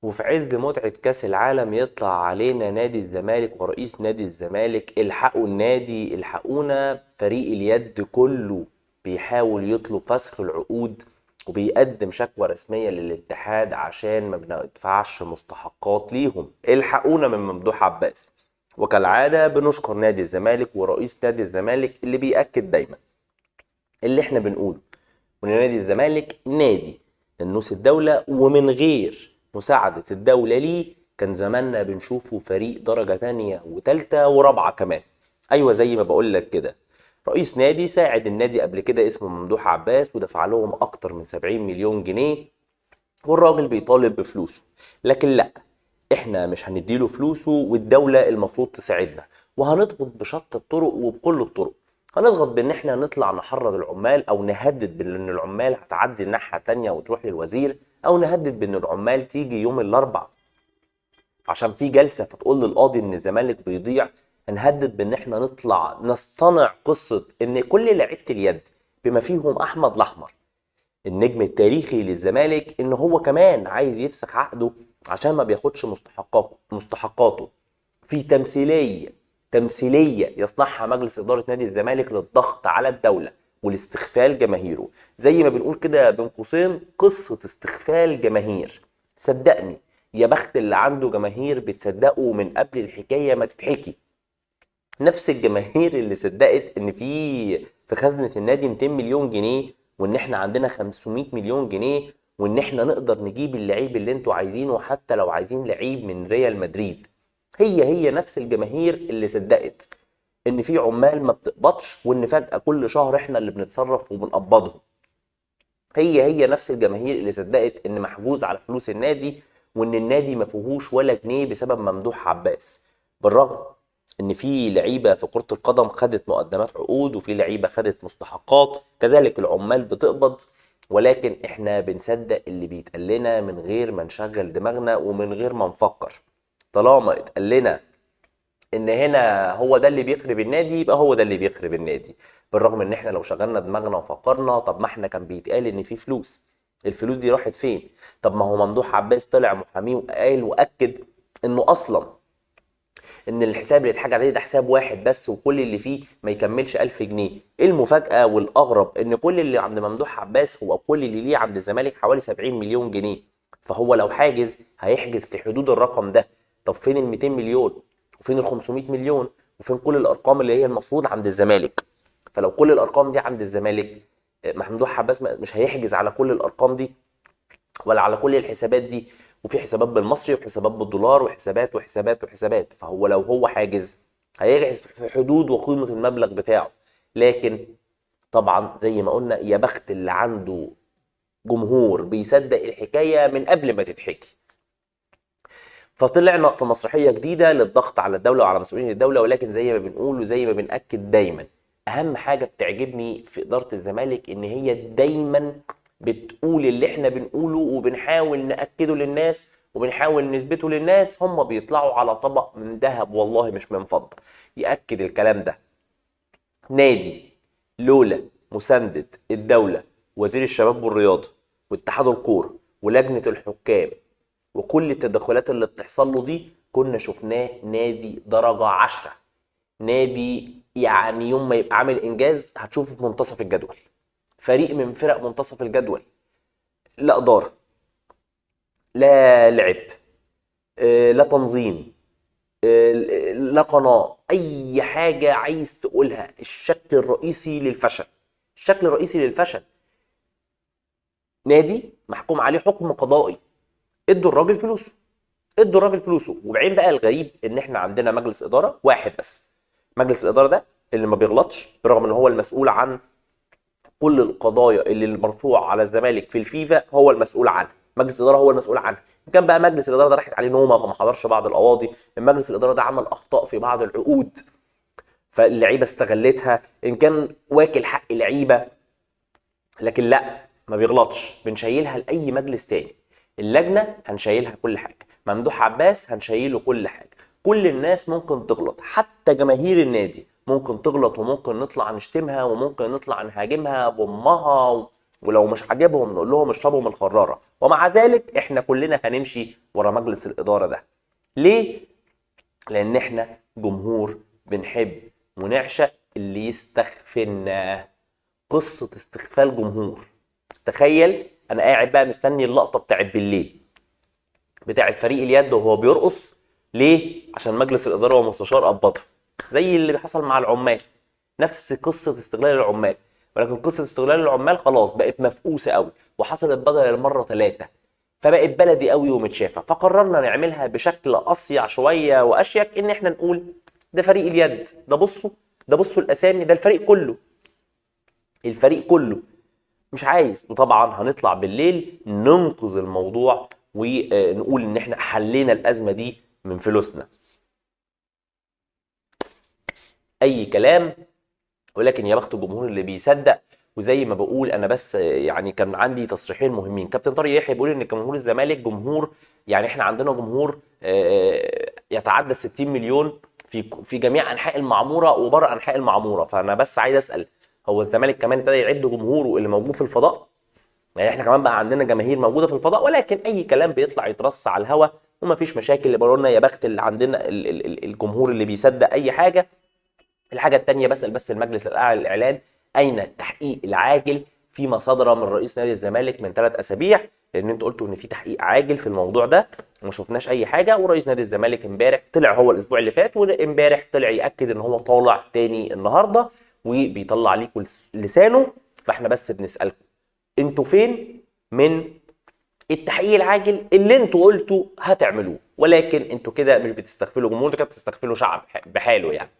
وفي عز متعة كأس العالم يطلع علينا نادي الزمالك ورئيس نادي الزمالك: الحقوا النادي، الحقونا. فريق اليد كله بيحاول يطلب فسخ العقود وبيقدم شكوى رسمية للاتحاد عشان ما بندفعش مستحقات ليهم. الحقونا من ممدوح عباس. وكالعادة بنشكر نادي الزمالك ورئيس نادي الزمالك اللي بيأكد دايما اللي احنا بنقوله، وان نادي الزمالك نادي لنوس الدولة، ومن غير مساعدة الدولة ليه كان زماننا بنشوفه فريق درجة تانية وتالتة ورابعة كمان. ايوه زي ما بقول لك كده، رئيس نادي ساعد النادي قبل كده اسمه ممدوح عباس ودفع لهم اكتر من 70 مليون جنيه، والراجل بيطالب بفلوسه. لكن لا، احنا مش هنديله فلوسه، والدولة المفروض تساعدنا، وهنضغط بشتى الطرق وبكل الطرق. هنضغط بان احنا نطلع نحرض العمال، او نهدد بان العمال هتعدي الناحية التانية وتروح للوزير، او نهدد بان العمال تيجي يوم الاربع عشان في جلسة فتقول للقاضي ان الزمالك بيضيع. هنهدد بان احنا نطلع نصطنع قصة ان كل لعيبة اليد بما فيهم احمد الاحمر النجم التاريخي للزمالك ان هو كمان عايز يفسخ عقده عشان ما بياخدش مستحقاته في تمثيليه يصنعها مجلس اداره نادي الزمالك للضغط على الدوله والاستغفال جماهيره. زي ما بنقول كده بين قوسين، قصه استغفال جماهير. صدقني، يا بخت اللي عنده جماهير بتصدقه من قبل الحكايه ما تتحكي. نفس الجماهير اللي صدقت ان في خزنة النادي 200 مليون جنيه، وان احنا عندنا 500 مليون جنيه، وان احنا نقدر نجيب اللعيب اللي انتوا عايزينه حتى لو عايزين لعيب من ريال مدريد. هي نفس الجماهير اللي صدقت ان في عمال ما بتقبضش، وان فجأة كل شهر احنا اللي بنتصرف وبنقبضهم. هي نفس الجماهير اللي صدقت ان محجوز على فلوس النادي، وان النادي ما فيهوش ولا جنيه بسبب ممدوح عباس. بالرغم ان في لعيبه في كره القدم خدت مقدمات عقود، وفي لعيبه خدت مستحقات، كذلك العمال بتقبض. ولكن احنا بنصدق اللي بيتقال لنا من غير ما نشغل دماغنا ومن غير ما نفكر. طالما اتقال لنا ان هنا هو ده اللي بيخرب النادي، يبقى هو ده اللي بيخرب النادي. بالرغم ان احنا لو شغلنا دماغنا وفكرنا، طب ما احنا كان بيتقال ان في فلوس، الفلوس دي راحت فين؟ طب ما هو ممدوح عباس طلع محاميه وقال واكد انه اصلا ان الحساب اللي اتحجز عليه ده حساب واحد بس، وكل اللي فيه ما يكملش 1000 جنيه. ايه المفاجأة والاغرب؟ ان كل اللي عند ممدوح عباس هو كل اللي ليه عند الزمالك حوالي 70 مليون جنيه. فهو لو حاجز هيحجز في حدود الرقم ده. طب فين ال 200 مليون؟ وفين ال 500 مليون؟ وفين كل الارقام اللي هي المفروض عند الزمالك؟ فلو كل الارقام دي عند الزمالك، ممدوح عباس مش هيحجز على كل الارقام دي ولا على كل الحسابات دي. وفي حسابات بالمصري وحسابات بالدولار وحسابات وحسابات وحسابات. فهو لو هو حاجز هيحجز في حدود وقيمة المبلغ بتاعه. لكن طبعا زي ما قلنا، يا بخت اللي عنده جمهور بيصدق الحكاية من قبل ما تتحكي. فطلعنا في مسرحية جديدة للضغط على الدولة وعلى مسؤولين الدولة. ولكن زي ما بنقول وزي ما بنأكد دايما، أهم حاجة بتعجبني في إدارة الزمالك إن هي دايما بتقول اللي احنا بنقوله وبنحاول نأكده للناس وبنحاول نثبته للناس. هم بيطلعوا على طبق من ذهب والله مش من فضة يأكد الكلام ده. نادي لولا مساندة الدولة، وزير الشباب والرياضة واتحاد الكورة ولجنة الحكام وكل التدخلات اللي بتحصل له دي، كنا شفناه نادي درجة 10. نادي يعني يوم ما يبقى عامل انجاز هتشوفه في منتصف الجدول، فريق من فرق منتصف الجدول. لا إدارة، لا لعب، لا تنظيم، لا قناة، اي حاجة عايز تقولها. الشكل الرئيسي للفشل، الشكل الرئيسي للفشل نادي محكوم عليه حكم قضائي. ادوا الراجل فلوسه، ادوا الراجل فلوسه. وبعدين بقى الغريب ان احنا عندنا مجلس اداره واحد بس. مجلس الاداره ده اللي ما بيغلطش، برغم ان هو المسؤول عن كل القضايا اللي المرفوع على الزمالك في الفيفا، هو المسؤول عنها. مجلس الاداره هو المسؤول عنها. ان كان بقى مجلس الاداره ده راحت عليه نومه فما حضرش بعض القواضي، ان مجلس الاداره ده عمل اخطاء في بعض العقود فاللعيبه استغلتها، ان كان واكل حق لعيبه. لكن لا، ما بيغلطش، بنشيلها لاي مجلس تاني. اللجنه هنشيلها كل حاجه، ممدوح عباس هنشيله كل حاجه. كل الناس ممكن تغلط، حتى جماهير النادي ممكن تغلط، وممكن نطلع نشتمها وممكن نطلع نهاجمها بامها ولو مش عاجبهم نقول لهم اشربوا من الخراره، ومع ذلك احنا كلنا هنمشي ورا مجلس الاداره ده. ليه؟ لان احنا جمهور بنحب ونعشق اللي يستخفلنا. قصه استخفال جمهور. تخيل انا قاعد بقى مستني اللقطه بتاعت بالليل بتاعت فريق اليد وهو بيرقص. ليه؟ عشان مجلس الاداره ومستشار قبضه، زي اللي حصل مع العمال. نفس قصه استغلال العمال، ولكن قصه استغلال العمال خلاص بقت مفقوسه قوي، وحصلت بدل المره 3، فبقت بلدي قوي ومتشافه. فقررنا نعملها بشكل اصيع شويه واشيك، ان احنا نقول ده فريق اليد، ده بصوا الاسامي، ده الفريق كله، الفريق كله مش عايز. وطبعا هنطلع بالليل ننقذ الموضوع ونقول ان احنا حلينا الازمه دي من فلوسنا. اي كلام، ولكن يا بخت الجمهور اللي بيصدق. وزي ما بقول انا، بس يعني كان عندي تصريحين مهمين. كابتن طارق يحيى بيقول ان جمهور الزمالك جمهور، يعني احنا عندنا جمهور يتعدى 60 مليون في جميع انحاء المعموره وبره انحاء المعموره. فانا بس عايز اسال، هو الزمالك كمان ابتدى يعد جمهوره اللي موجود في الفضاء؟ يعني احنا كمان بقى عندنا جماهير موجوده في الفضاء، ولكن اي كلام بيطلع يترص على الهوا ومفيش مشاكل. اللي بيقولوا لنا يا بخت اللي عندنا الجمهور اللي بيصدق اي حاجه. الحاجه الثانيه، بسال بس المجلس الاعلى للاعلان، اين التحقيق العاجل فيما صدر من رئيس نادي الزمالك من 3 اسابيع؟ لان انتوا قلتوا ان في تحقيق عاجل في الموضوع ده وما شفناش اي حاجه. ورئيس نادي الزمالك امبارح طلع، هو الاسبوع اللي فات وامبارح طلع ياكد ان هو طالع تاني النهارده وبيطلع ليكم لسانه. فاحنا بس بنسالكم، انتوا فين من التحقيق العاجل اللي انتوا قلتوا هتعملوه؟ ولكن انتوا كده مش بتستغفلوا جمهور، كده بتستغفلوا شعب بحاله يعني.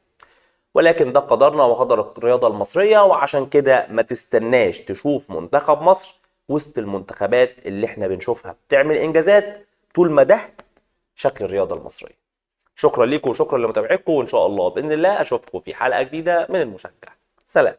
ولكن ده قدرنا وقدر الرياضة المصرية، وعشان كده ما تستناش تشوف منتخب مصر وسط المنتخبات اللي احنا بنشوفها بتعمل انجازات طول ما ده شكل الرياضة المصرية. شكرا لكم وشكرا لمتابعتكم، وان شاء الله باذن الله اشوفكم في حلقة جديدة من المشجع. سلام.